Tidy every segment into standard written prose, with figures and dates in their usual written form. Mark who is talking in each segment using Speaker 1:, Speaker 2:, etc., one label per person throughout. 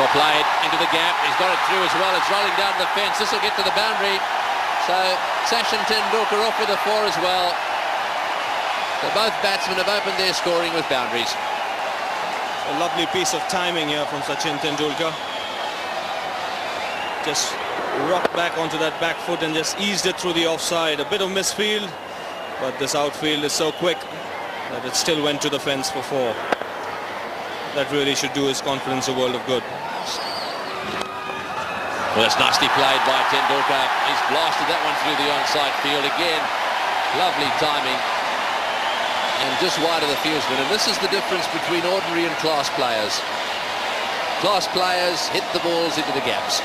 Speaker 1: Well played into the gap. He's got it through as well. It's rolling down the fence. This will get to the boundary. So Sachin Tendulkar off with a 4 as well. So both batsmen have opened their scoring with boundaries.
Speaker 2: A lovely piece of timing here from Sachin Tendulkar. Just rocked back onto that back foot and just eased it through the offside. A bit of misfield, but this outfield is so quick that it still went to the fence for 4. That really should do his confidence a world of good.
Speaker 1: Well, that's nicely played by Tendulkar. He's blasted that one through the onside field again. Lovely timing. And just wide of the fieldsman. And this is the difference between ordinary and class players. Class players hit the balls into the gaps.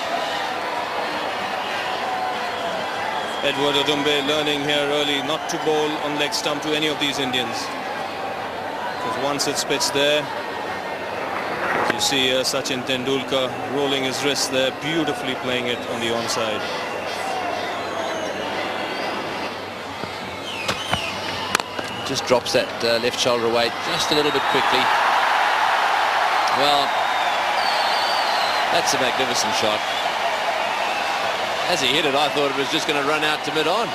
Speaker 2: Edward Odumbe learning here early not to bowl on leg stump to any of these Indians. Because once it's pitched there, as you see here, Sachin Tendulkar rolling his wrist there, beautifully playing it on the onside.
Speaker 1: Just drops that left shoulder weight just a little bit quickly. Well, that's a magnificent shot. As he hit it, I thought it was just going to run out to mid-on.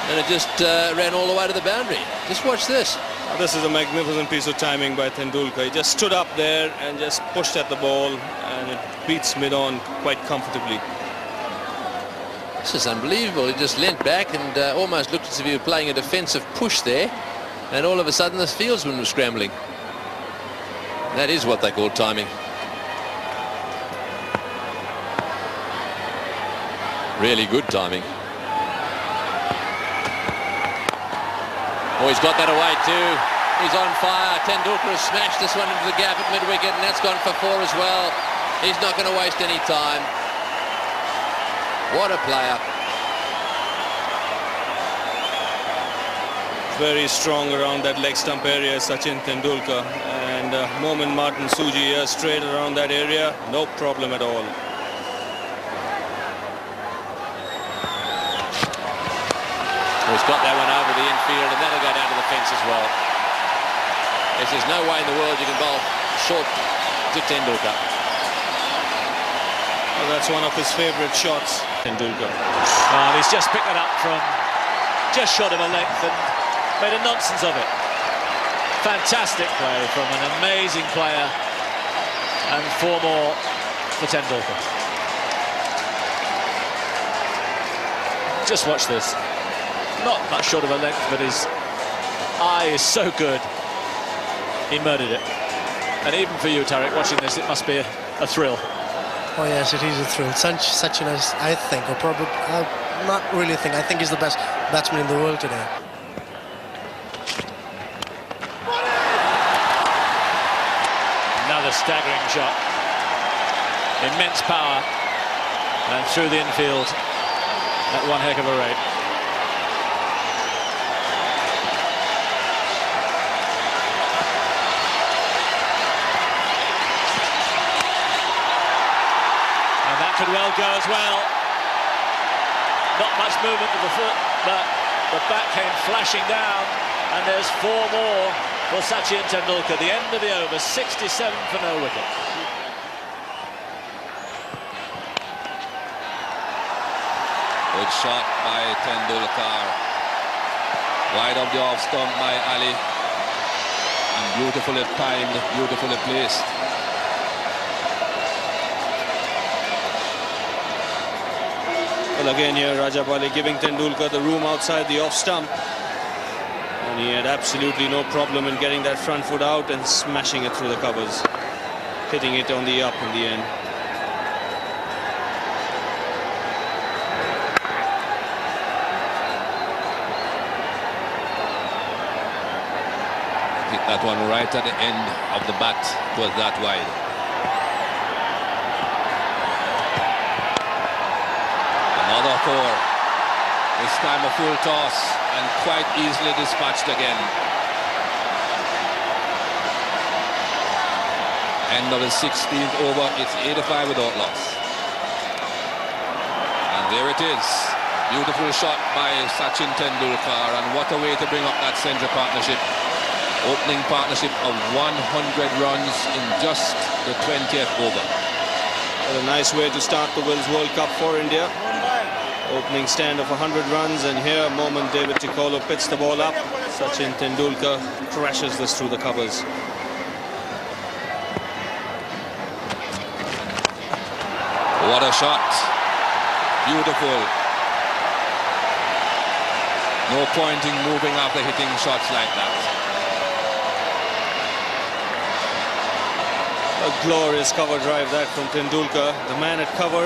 Speaker 1: And it just ran all the way to the boundary. Just watch this.
Speaker 2: This is a magnificent piece of timing by Tendulkar. He just stood up there and just pushed at the ball, and it beats mid-on quite comfortably.
Speaker 1: This is unbelievable. He just leant back and almost looked as if he were playing a defensive push there. And all of a sudden, the fieldsman was scrambling. That is what they call timing. Really good timing. Oh, he's got that away too. He's on fire. Tendulkar has smashed this one into the gap at mid-wicket, and that's gone for 4 as well. He's not going to waste any time. What a player.
Speaker 2: Very strong around that leg stump area, Sachin Tendulkar. And Momin Martin Suji here straight around that area. No problem at all.
Speaker 1: He's got that one over the infield, and that'll go down to the fence as well. There's no way in the world you can bowl short to Tendulkar.
Speaker 2: Well, that's one of his favourite shots, Tendulkar.
Speaker 3: Well, he's just picked it up from just short of a length and made a nonsense of it. Fantastic play from an amazing player, and 4 more for Tendulkar. Just watch this. Not much short of a length, but his eye is so good. He murdered it. And even for you, Tariq, watching this, it must be a thrill.
Speaker 4: Oh yes, it is a thrill. Sachin is, I think, or probably, not really think, I think he's the best batsman in the world today.
Speaker 3: Another staggering shot. Immense power. And through the infield at one heck of a rate. Could well go as well. Not much movement of the foot, but the bat came flashing down, and there's 4 more for Sachin Tendulkar. The end of the over, 67 for no wicket.
Speaker 5: Good shot by Tendulkar. Wide of the off stump by Ali, and beautifully timed, beautifully placed.
Speaker 2: Well, again here, Rajapali giving Tendulkar the room outside the off stump. And he had absolutely no problem in getting that front foot out and smashing it through the covers. Hitting it on the up in the end.
Speaker 5: Hit that one right at the end of the bat. It was that wide. Another 4. This time a full toss and quite easily dispatched again. End of the 16th over. It's 85 without loss. And there it is. Beautiful shot by Sachin Tendulkar, and what a way to bring up that central partnership. Opening partnership of 100 runs in just the 20th over.
Speaker 2: What a nice way to start the Wills World Cup for India. Opening stand of 100 runs, and here moment David Ticolo pits the ball up. Sachin Tendulkar crashes this through the covers.
Speaker 5: What a shot. Beautiful. No point in moving after hitting shots like that.
Speaker 2: A glorious cover drive that from Tendulkar. The man at cover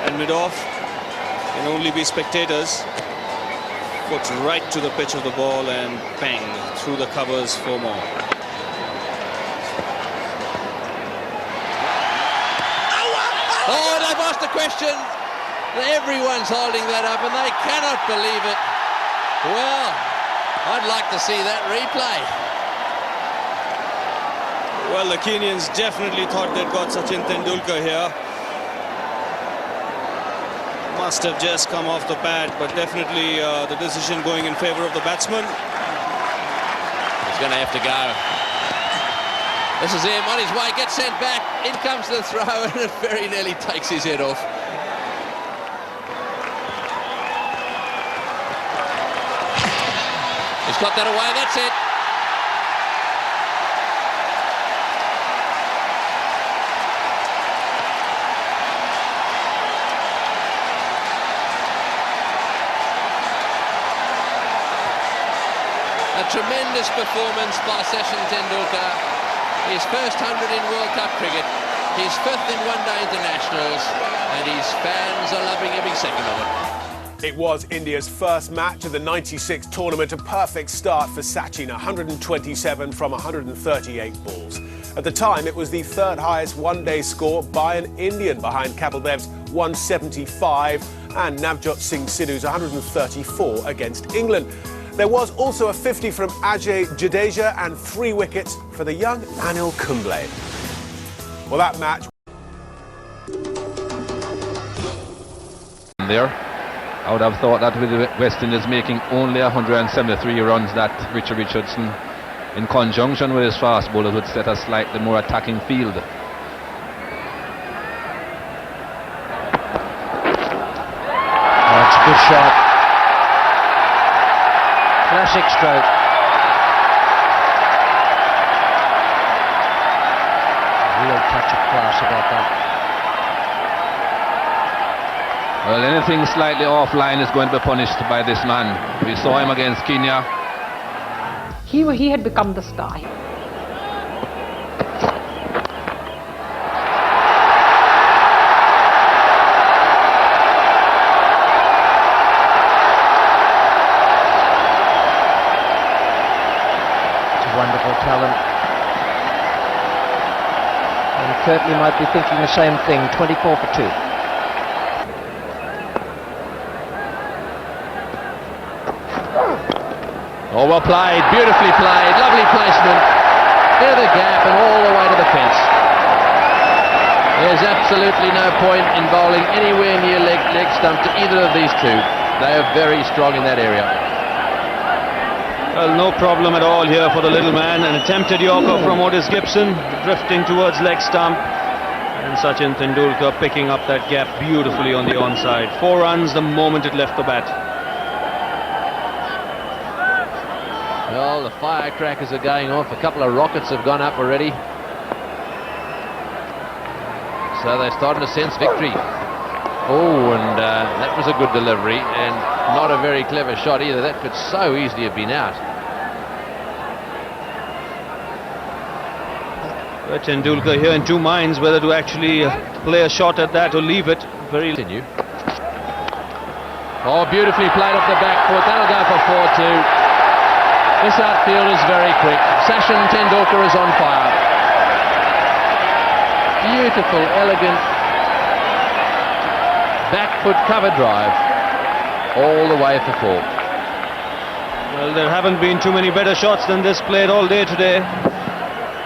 Speaker 2: and mid-off can only be spectators. Foot right to the pitch of the ball and bang through the covers for more.
Speaker 1: Oh, they've asked a question. Everyone's holding that up and they cannot believe it. Well, I'd like to see that replay.
Speaker 2: Well, the Kenyans definitely thought they'd got Sachin Tendulkar here. Must have just come off the pad, but definitely the decision going in favor of the batsman.
Speaker 1: He's going to have to go. This is him on his way, gets sent back. In comes the throw, and it very nearly takes his head off. He's got that away, that's it. A tremendous performance by Sachin Tendulkar. His first 100 in World Cup cricket, his 5th in one-day internationals, and his fans are loving every second of it.
Speaker 6: It was India's first match of the '96 tournament, a perfect start for Sachin, 127 from 138 balls. At the time, it was the 3rd highest one-day score by an Indian, behind Kapil Dev's 175 and Navjot Singh Sidhu's 134 against England. There was also a 50 from Ajay Jadeja and 3 wickets for the young Anil Kumble. Well, that match...
Speaker 5: There, I would have thought that with the West Indies making only 173 runs, that Richard Richardson, in conjunction with his fast bowlers, would set a slightly more attacking field.
Speaker 7: That's a good shot. Classic stroke. Real touch of class about that.
Speaker 5: Well, anything slightly offline is going to be punished by this man. We saw him against Kenya.
Speaker 8: He had become the star.
Speaker 7: Wonderful talent. And Kirtley might be thinking the same thing. 24 for 2.
Speaker 1: Oh, well played, beautifully played, lovely placement. Near the gap and all the way to the fence. There's absolutely no point in bowling anywhere near leg stump to either of these two. They are very strong in that area.
Speaker 2: Well, no problem at all here for the little man. An attempted yorker from Otis Gibson, drifting towards leg stump. And Sachin Tendulkar picking up that gap beautifully on the onside. 4 runs the moment it left the bat.
Speaker 1: Well, the firecrackers are going off. A couple of rockets have gone up already. So they're starting to sense victory. Oh, and that was a good delivery, and not a very clever shot either. That could so easily have been out.
Speaker 2: Tendulkar here in 2 minds whether to actually play a shot at that or leave it.
Speaker 1: Continue. Oh, beautifully played off the back foot. That'll go for 4-2. This outfield is very quick. Sachin Tendulkar is on fire. Beautiful, elegant back foot cover drive all the way for 4.
Speaker 2: Well, there haven't been too many better shots than this played all day today.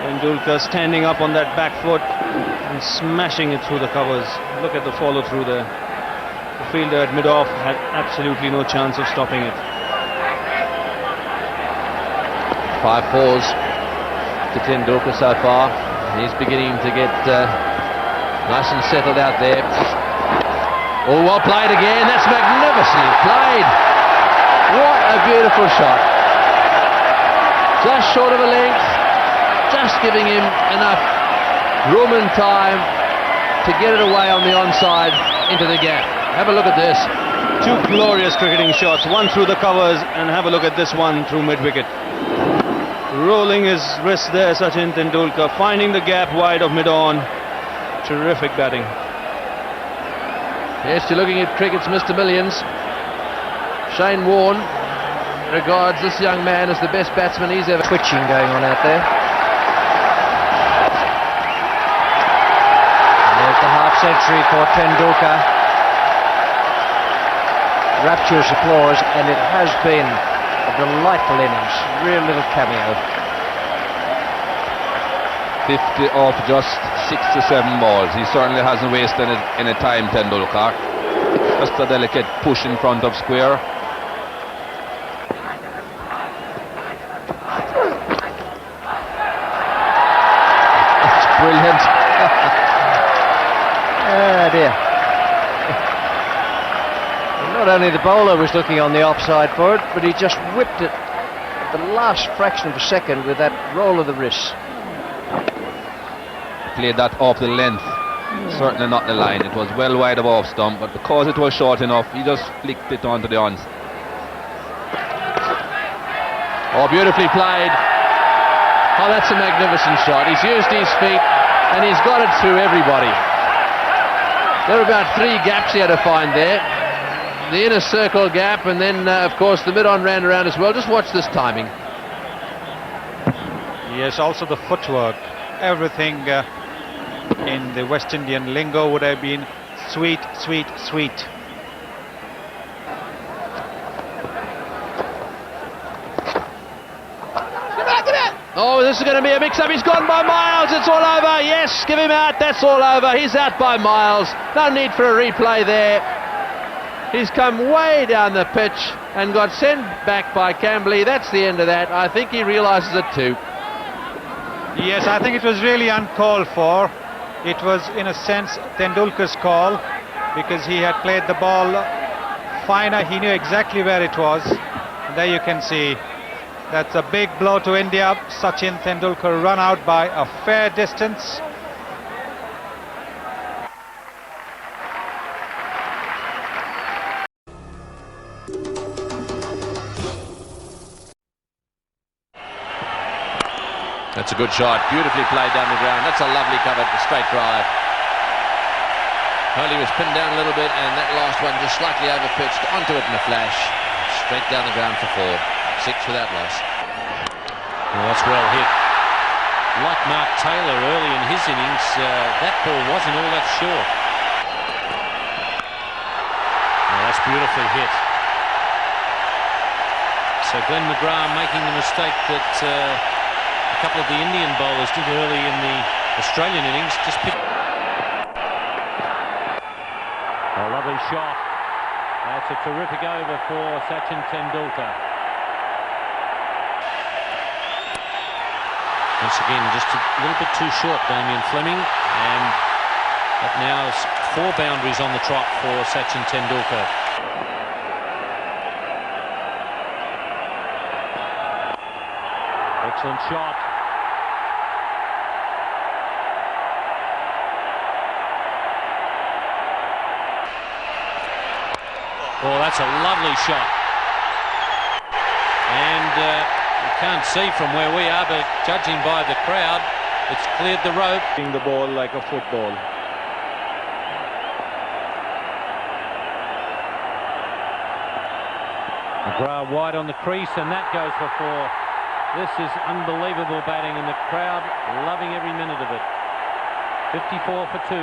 Speaker 2: Tendulkar standing up on that back foot and smashing it through the covers. Look at the follow through there. The fielder at mid-off had absolutely no chance of stopping it.
Speaker 1: 5-4s to Tendulkar so far. He's beginning to get nice and settled out there. Oh, well played again. That's magnificently played. What a beautiful shot. Just short of a length, just giving him enough room and time to get it away on the onside into the gap. Have a look at this.
Speaker 2: Two glorious cricketing shots, one through the covers, and have a look at this one through mid-wicket. Rolling his wrist there, Sachin Tendulkar, finding the gap wide of mid-on. Terrific batting.
Speaker 1: Yes, you're looking at cricket's Mr. Millions. Shane Warne regards this young man as the best batsman he's ever...
Speaker 7: Twitching going on out there. And there's the half-century for Tendulkar. Rapturous applause, and it has been a delightful innings. Real little cameo.
Speaker 5: 50 off just 6 to 7 balls. He certainly hasn't wasted any time, Tendulkar. Just a delicate push in front of square.
Speaker 1: That's brilliant.
Speaker 7: Oh dear. Not only the bowler was looking on the offside for it, but he just whipped it at the last fraction of a second with that roll of the wrist.
Speaker 5: Played that off the length, certainly not the line. It was well wide of off stump, but because it was short enough, he just flicked it onto the ons.
Speaker 1: Oh, beautifully played. Oh, that's a magnificent shot. He's used his feet and he's got it through everybody. There are about 3 gaps he had to find there. The inner circle gap, and then of course the mid-on ran around as well. Just watch this timing.
Speaker 9: Yes, also the footwork. Everything in the West Indian lingo would have been sweet, sweet, sweet.
Speaker 1: Oh, this is going to be a mix-up. He's gone by miles. It's all over. Yes, give him out. That's all over. He's out by miles. No need for a replay there. He's come way down the pitch and got sent back by Camberley. That's the end of that. I think he realises it too.
Speaker 9: Yes, I think it was really uncalled for. It was, in a sense, Tendulkar's call, because he had played the ball finer. He knew exactly where it was. And there you can see, that's a big blow to India. Sachin Tendulkar run out by a fair distance.
Speaker 1: That's a good shot, beautifully played down the ground. That's a lovely cover, straight drive. Hurley was pinned down a little bit, and that last one just slightly over-pitched onto it in a flash. Straight down the ground for 4. 6 without loss.
Speaker 3: Well, that's well hit. Like Mark Taylor early in his innings, that ball wasn't all that short. Well, that's beautifully hit. So Glenn McGrath making the mistake that a couple of the Indian bowlers did early in the Australian innings. Just pick. A lovely shot. That's a terrific over for Sachin Tendulkar. Once again, just a little bit too short, Damien Fleming, and that now is 4 boundaries on the trot for Sachin Tendulkar. Excellent shot. Oh, that's a lovely shot. And you can't see from where we are, but judging by the crowd, it's cleared the rope.
Speaker 9: The ball like a football.
Speaker 3: McGrath wide on the crease, and that goes for 4. This is unbelievable batting, and the crowd loving every minute of it. 54 for 2.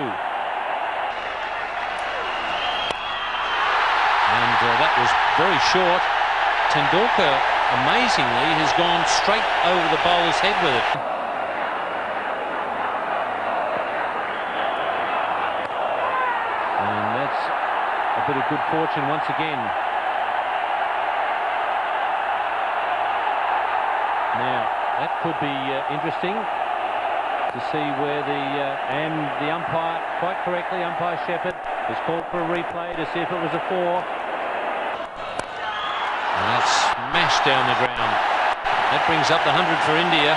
Speaker 3: And that was very short. Tendulkar, amazingly, has gone straight over the bowler's head with it. And that's a bit of good fortune once again.
Speaker 10: Now, that could be interesting to see where the umpire, quite correctly, umpire Shepherd, has called for a replay to see if it was a 4. And that's smashed down the ground. That brings up the 100 for India.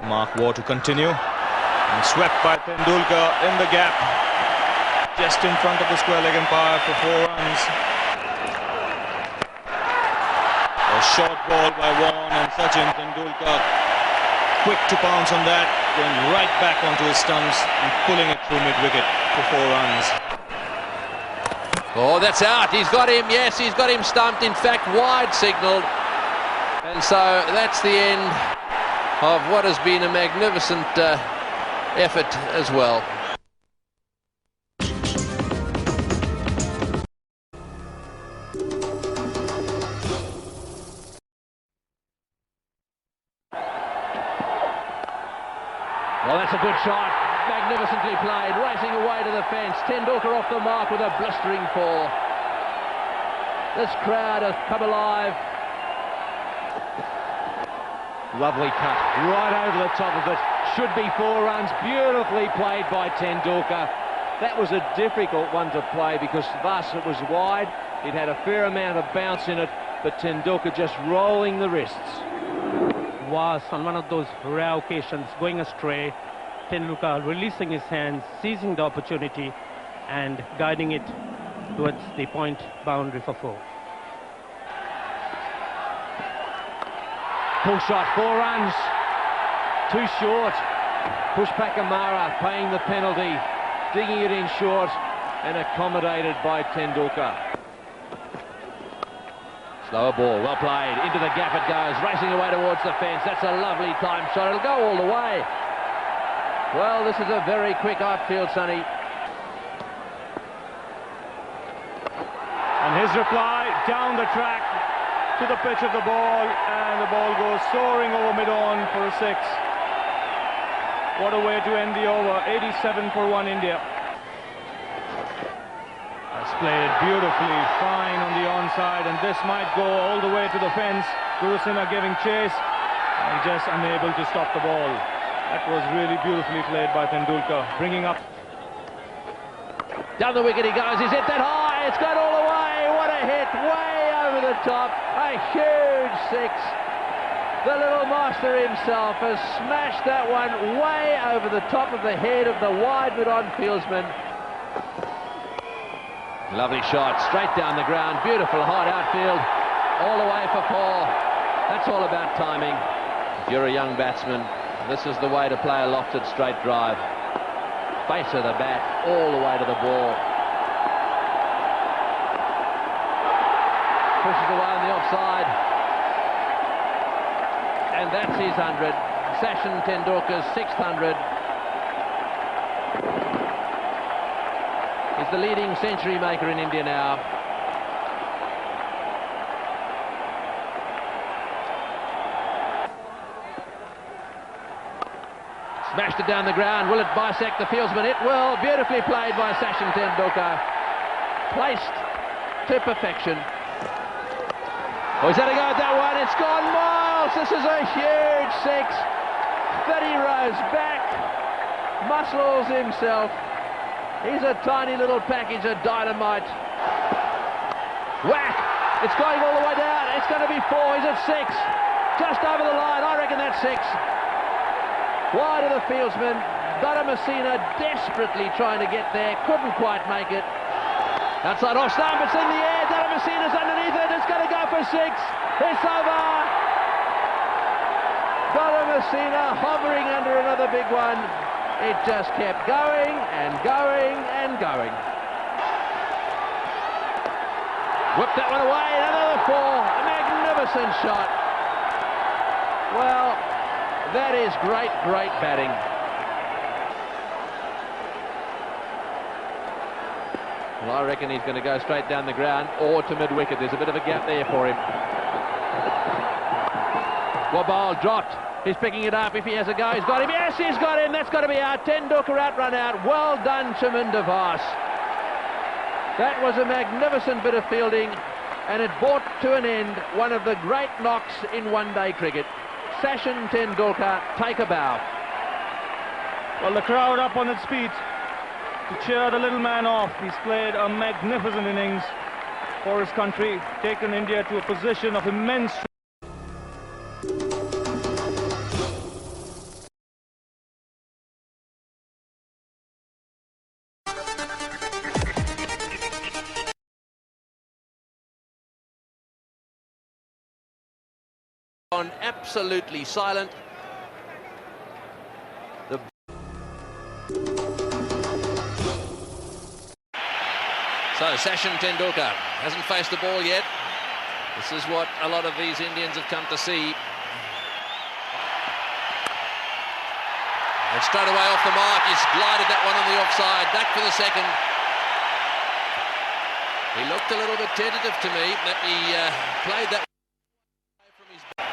Speaker 2: Mark Waugh to continue. And swept by Tendulkar in the gap. Just in front of the square leg umpire for 4 runs. A short ball by Vaughan, and Sachin Tendulkar quick to pounce on that, going right back onto his stumps and pulling it through mid-wicket for 4 runs.
Speaker 1: Oh, that's out. He's got him. Yes, he's got him stumped. In fact, wide signalled. And so that's the end of what has been a magnificent effort as well.
Speaker 10: Well, that's a good shot. Magnificently played. Racing away to the fence. Tendulkar off the mark with a blistering 4. This crowd has come alive. Lovely cut. Right over the top of it. Should be 4 runs. Beautifully played by Tendulkar. That was a difficult one to play because thus it was wide. It had a fair amount of bounce in it, but Tendulkar just rolling the wrists.
Speaker 11: Was on one of those rare occasions going astray. Tendulkar releasing his hands, seizing the opportunity and guiding it towards the point boundary for 4.
Speaker 10: Pull shot, 4 runs. Too short. Pushpak Amara paying the penalty, digging it in short and accommodated by Tendulkar. Slower ball, well played, into the gap it goes, racing away towards the fence. That's a lovely time shot, it'll go all the way. Well, this is a very quick outfield, Sonny.
Speaker 9: And his reply, down the track to the pitch of the ball, and the ball goes soaring over mid-on for a 6. What a way to end the over, 87 for 1 India. That's played beautifully, fine on the onside, and this might go all the way to the fence. Gurusinha giving chase and just unable to stop the ball. That was really beautifully played by Tendulkar, bringing up.
Speaker 10: Down the wicket he goes, he's hit that high, it's gone all the way, what a hit, way over the top, a huge 6. The little master himself has smashed that one way over the top of the head of the wide mid-on fieldsman. Lovely shot, straight down the ground, beautiful hard outfield, all the way for 4. That's all about timing. If you're a young batsman, this is the way to play a lofted straight drive. Base of the bat, all the way to the ball. Pushes away on the offside. And that's his 100. Sachin Tendulkar's 600. He's the leading century maker in India now. Smashed it down the ground. Will it bisect the fieldsman? It will. Beautifully played by Sachin Tendulkar. Placed to perfection. Oh, he's had a go at that one. It's gone miles. This is a huge 6. 30 rows back. Muscles himself. He's a tiny little package of dynamite. Whack! It's going all the way down. It's going to be 4. He's at 6. Just over the line. I reckon that's 6. Wide of the fieldsman. Messina desperately trying to get there. Couldn't quite make it. Outside off stump. It's in the air. Messina's underneath it. It's going to go for 6. It's over. Messina hovering under another big one. It just kept going and going and going. Whipped that one away. Another 4. A magnificent shot. Well, that is great, great batting. Well, I reckon he's going to go straight down the ground or to mid-wicket. There's a bit of a gap there for him. Wabal dropped. He's picking it up. If he has a go, he's got him. Yes, he's got him. That's got to be out. Tendulkar out, run out. Well done, Chaminda Vas. That was a magnificent bit of fielding. and it brought to an end one of the great knocks in one-day cricket. Sachin Tendulkar, take a bow.
Speaker 11: Well, the crowd up on its feet to cheer the little man off. He's played a magnificent innings for his country, taken India to a position of immense
Speaker 1: on absolutely silent. So Sachin Tendulkar hasn't faced the ball yet. This is what a lot of these Indians have come to see. And straight away off the mark, he's glided that one on the offside, back for the second. He looked a little bit tentative to me, but he played that from his back.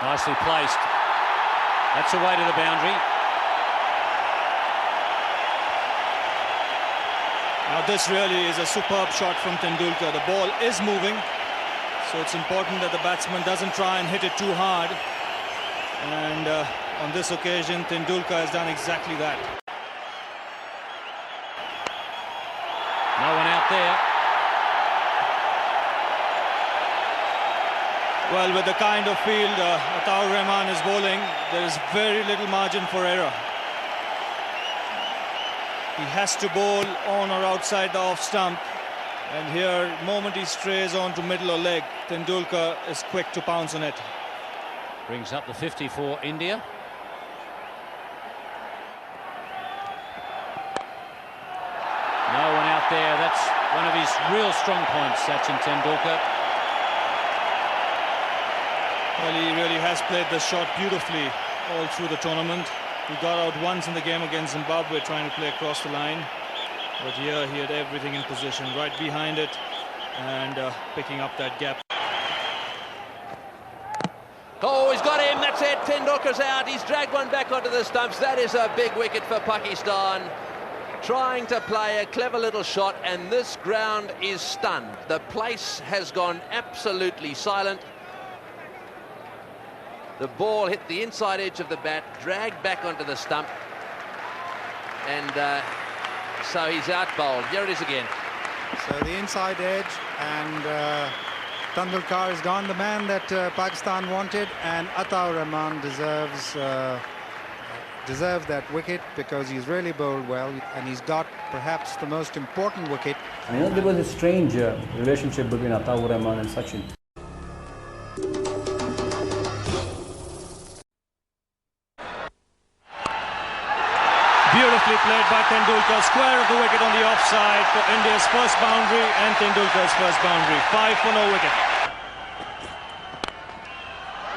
Speaker 3: Nicely placed. That's away to the boundary.
Speaker 2: Now this really is a superb shot from Tendulkar. The ball is moving, so it's important that the batsman doesn't try and hit it too hard. And on this occasion, Tendulkar has done exactly that.
Speaker 3: No one out there.
Speaker 2: Well, with the kind of field Ataur Rahman is bowling, there is very little margin for error. He has to bowl on or outside the off stump, and here, the moment he strays onto middle or leg, Tendulkar is quick to pounce on it.
Speaker 3: Brings up the 50 for India. No one out there. That's one of his real strong points, Sachin Tendulkar.
Speaker 2: Well, he really has played this shot beautifully all through the tournament. He got out once in the game against Zimbabwe trying to play across the line, but here he had everything in position, right behind it, and picking up that gap.
Speaker 1: Oh, he's got him, that's it, Tendulkar's out, he's dragged one back onto the stumps. That is a big wicket for Pakistan, trying to play a clever little shot, and this ground is stunned. The place has gone absolutely silent. The ball hit the inside edge of the bat, dragged back onto the stump, and so he's out bowled. Here it is again.
Speaker 12: So the inside edge, and Tendulkar has gone the man that Pakistan wanted, and Ataur Rahman deserves that wicket because he's really bowled well, and he's got perhaps the most important wicket.
Speaker 13: And you know, there was a strange relationship between Ataur Rahman and Sachin.
Speaker 11: Beautifully played by Tendulkar, square of the wicket on the offside for India's first boundary and Tendulkar's first boundary. 5 for no wicket.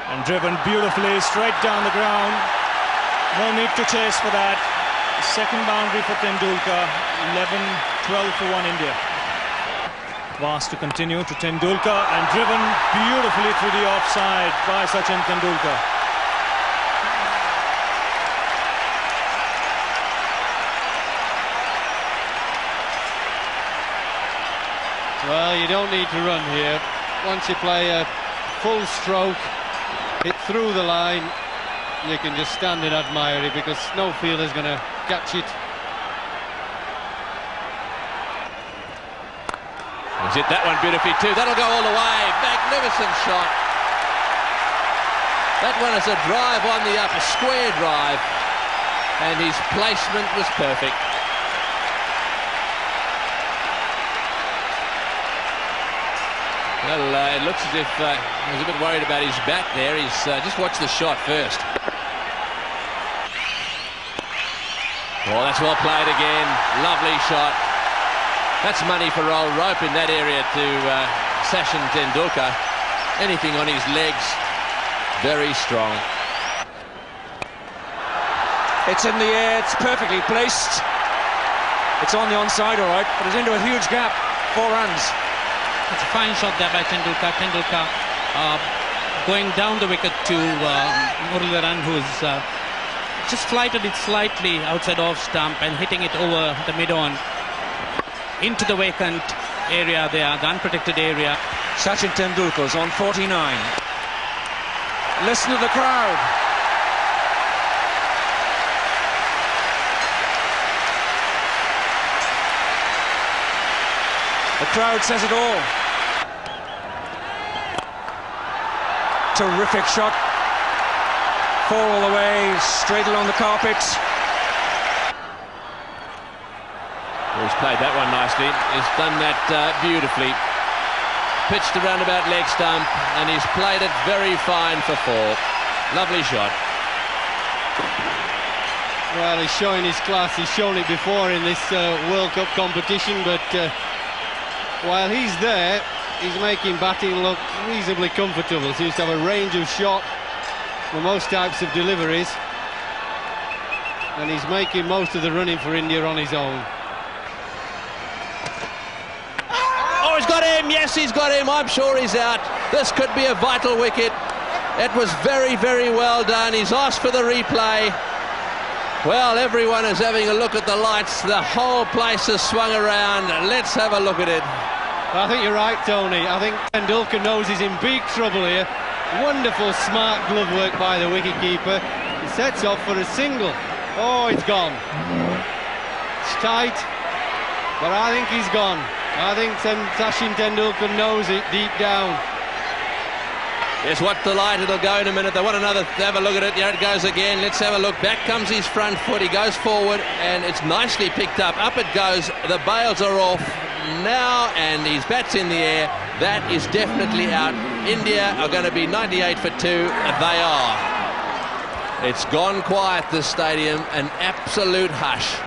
Speaker 11: And driven beautifully straight down the ground. No need to chase for that. Second boundary for Tendulkar. 11-12 for 1 India. Pass to continue to Tendulkar, and driven beautifully through the offside by Sachin Tendulkar.
Speaker 14: Well, you don't need to run here. Once you play a full stroke, hit through the line, you can just stand and admire it because no fielder's going to catch it.
Speaker 1: He's hit that one beautifully too. That'll go all the way. Magnificent shot. That one is a drive on the up, a square drive, and his placement was perfect. Well, it looks as if he was a bit worried about his bat there. He's just watched the shot first. Oh, that's well played again. Lovely shot. That's money for old rope in that area to Sachin Tendulkar. Anything on his legs, very strong.
Speaker 15: It's in the air, it's perfectly placed. It's on the onside, all right, but it's into a huge gap. 4 runs.
Speaker 16: It's a fine shot there by Tendulkar. Tendulkar going down the wicket to Muralidharan, who's just flighted it slightly outside off stump and hitting it over the mid-on. into the vacant area there, the unprotected area.
Speaker 15: Sachin Tendulkar's on 49. Listen to the crowd. The crowd says it all. Terrific shot. 4 all the way, straight along the carpet.
Speaker 1: He's played that one nicely. He's done that beautifully. Pitched around about leg stump, and he's played it very fine for 4. Lovely shot.
Speaker 14: Well, he's showing his class. He's shown it before in this World Cup competition, but while he's there, he's making batting look reasonably comfortable. Seems to have a range of shot for most types of deliveries, and he's making most of the running for India on his own.
Speaker 1: Oh, he's got him! Yes, he's got him. I'm sure he's out. This could be a vital wicket. It was very, very well done. He's asked for the replay. Well, everyone is having a look at the lights. The whole place has swung around. Let's have a look at it.
Speaker 14: I think you're right, Tony. I think Tendulkar knows he's in big trouble here. Wonderful, smart glove work by the wicketkeeper. He sets off for a single. Oh, it's gone. It's tight, but I think he's gone. I think Sachin Tendulkar knows it deep down.
Speaker 1: Yes, what delight. It'll go in a minute. They want another. Have a look at it. Here it goes again. Let's have a look. Back comes his front foot. He goes forward, and it's nicely picked up. Up it goes. The bails are off now, and his bat's in the air. That is definitely out. India are going to be 98 for 2. They are. It's gone quiet, this stadium. An absolute hush.